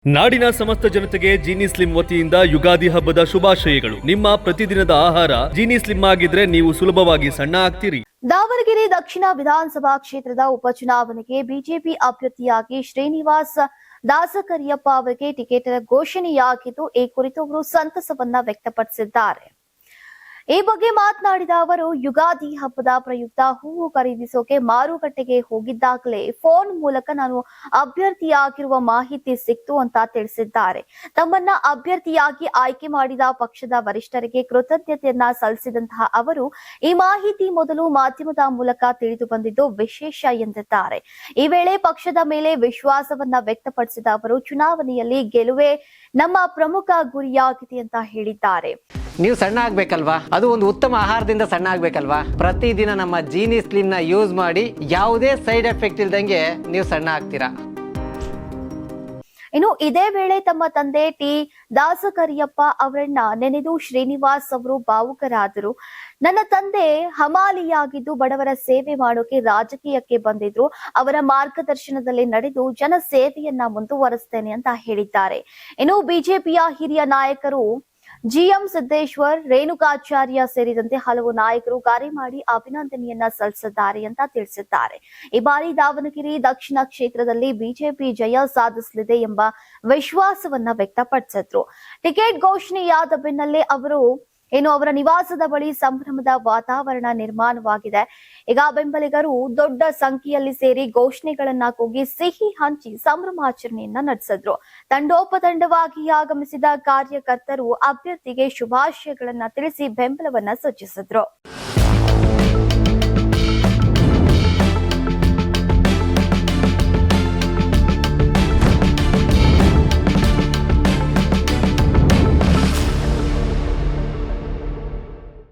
ನಾಡಿನ ಸಮಸ್ತ ಜನತೆಗೆ ಜೀನಿ ಸ್ಲಿಮ್ ವತಿಯಿಂದ ಯುಗಾದಿ ಹಬ್ಬದ ಶುಭಾಶಯಗಳು. ನಿಮ್ಮ ಪ್ರತಿದಿನದ ಆಹಾರ ಜೀನಿ ಸ್ಲಿಮ್ ಆಗಿದ್ರೆ ನೀವು ಸುಲಭವಾಗಿ ಸಣ್ಣ ಆಗ್ತೀರಿ. ದಾವಣಗೆರೆ ದಕ್ಷಿಣ ವಿಧಾನಸಭಾ ಕ್ಷೇತ್ರದ ಉಪಚುನಾವಣೆಗೆ ಬಿಜೆಪಿ ಅಭ್ಯರ್ಥಿಯಾಗಿ ಶ್ರೀನಿವಾಸ್ ದಾಸಕರಿಯಪ್ಪ ಅವರಿಗೆ ಟಿಕೆಟ್ ಘೋಷಣೆಯಾಗಿದ್ದು, ಈ ಕುರಿತು ಅವರು ಸಂತಸವನ್ನ ವ್ಯಕ್ತಪಡಿಸಿದ್ದಾರೆ. ಈ ಬಗ್ಗೆ ಮಾತನಾಡಿದ ಅವರು, ಯುಗಾದಿ ಹಬ್ಬದ ಪ್ರಯುಕ್ತ ಹೂವು ಖರೀದಿಸೋಕೆ ಮಾರುಕಟ್ಟೆಗೆ ಹೋಗಿದ್ದಾಗಲೇ ಫೋನ್ ಮೂಲಕ ನಾನು ಅಭ್ಯರ್ಥಿಯಾಗಿರುವ ಮಾಹಿತಿ ಸಿಕ್ತು ಅಂತ ತಿಳಿಸಿದ್ದಾರೆ. ತಮ್ಮನ್ನ ಅಭ್ಯರ್ಥಿಯಾಗಿ ಆಯ್ಕೆ ಮಾಡಿದ ಪಕ್ಷದ ವರಿಷ್ಠರಿಗೆ ಕೃತಜ್ಞತೆಯನ್ನ ಸಲ್ಲಿಸಿದಂತಹ ಅವರು, ಈ ಮಾಹಿತಿ ಮೊದಲು ಮಾಧ್ಯಮದ ಮೂಲಕ ತಿಳಿದು ಬಂದಿದ್ದು ವಿಶೇಷ ಎಂದಿದ್ದಾರೆ. ಈ ವೇಳೆ ಪಕ್ಷದ ಮೇಲೆ ವಿಶ್ವಾಸವನ್ನ ವ್ಯಕ್ತಪಡಿಸಿದ ಅವರು, ಚುನಾವಣೆಯಲ್ಲಿ ಗೆಲುವೇ ನಮ್ಮ ಪ್ರಮುಖ ಗುರಿಯಾಗಿದೆ ಅಂತ ಹೇಳಿದ್ದಾರೆ. ನೀವು ಸಣ್ಣ ಆಗ್ಬೇಕಲ್ವಾ, ಅದು ಒಂದು ಉತ್ತಮ ಆಹಾರದಿಂದ ಸಣ್ಣ ಆಗ್ಬೇಕಲ್ವಾ. ಪ್ರತಿದಿನ ನಮ್ಮ ಜೀನಿ ಸ್ಲಿಮ್ ನ ಯೂಸ್ ಮಾಡಿ ಯಾವುದೇ ಸೈಡ್ ಎಫೆಕ್ಟ್ ಇಲ್ದಂಗೆ ನೀವು ಸಣ್ಣ ಆಗ್ತೀರಾ. ಇನ್ನು ಇದೇ ವೇಳೆ ತಮ್ಮ ತಂದೆ ಟಿ ದಾಸಕರಿಯಪ್ಪ ಅವರನ್ನ ನೆನೆದು ಶ್ರೀನಿವಾಸ್ ಅವರು ಭಾವುಕರಾದರು. ನನ್ನ ತಂದೆ ಹಮಾಲಿಯಾಗಿದ್ದು ಬಡವರ ಸೇವೆ ಮಾಡೋಕೆ ರಾಜಕೀಯಕ್ಕೆ ಬಂದಿದ್ರು. ಅವರ ಮಾರ್ಗದರ್ಶನದಲ್ಲಿ ನಡೆದು ಜನ ಸೇವೆಯನ್ನ ಮುಂದುವರಿಸ್ತೇನೆ ಅಂತ ಹೇಳಿದ್ದಾರೆ. ಇನ್ನು ಬಿಜೆಪಿಯ ಹಿರಿಯ ನಾಯಕರು ಜಿಎಂ ಸಿದ್ದೇಶ್ವರ್, ರೇಣುಕಾಚಾರ್ಯ ಸೇರಿದಂತೆ ಹಲವು ನಾಯಕರು ಕರೆ ಮಾಡಿ ಅಭಿನಂದನೆಯನ್ನ ಸಲ್ಲಿಸಿದ್ದಾರೆ ಅಂತ ತಿಳಿಸಿದ್ದಾರೆ. ಈ ಬಾರಿ ದಾವಣಗೆರೆ ದಕ್ಷಿಣ ಕ್ಷೇತ್ರದಲ್ಲಿ ಬಿಜೆಪಿ ಜಯ ಸಾಧಿಸಲಿದೆ ಎಂಬ ವಿಶ್ವಾಸವನ್ನ ವ್ಯಕ್ತಪಡಿಸಿದ್ರು. ಟಿಕೆಟ್ ಘೋಷಣೆಯಾದ ಬೆನ್ನಲ್ಲೇ ಅವರ ನಿವಾಸದ ಬಳಿ ಸಂಭ್ರಮದ ವಾತಾವರಣ ನಿರ್ಮಾಣವಾಗಿದೆ. ಈಗ ಬೆಂಬಲಿಗರು ದೊಡ್ಡ ಸಂಖ್ಯೆಯಲ್ಲಿ ಸೇರಿ ಘೋಷಣೆಗಳನ್ನ ಕೂಗಿ ಸಿಹಿ ಹಂಚಿ ಸಂಭ್ರಮಾಚರಣೆಯನ್ನ ನಡೆಸಿದ್ರು. ತಂಡೋಪತಂಡವಾಗಿ ಆಗಮಿಸಿದ ಕಾರ್ಯಕರ್ತರು ಅಭ್ಯರ್ಥಿಗೆ ಶುಭಾಶಯಗಳನ್ನ ತಿಳಿಸಿ ಬೆಂಬಲವನ್ನ ಸೂಚಿಸಿದ್ರು.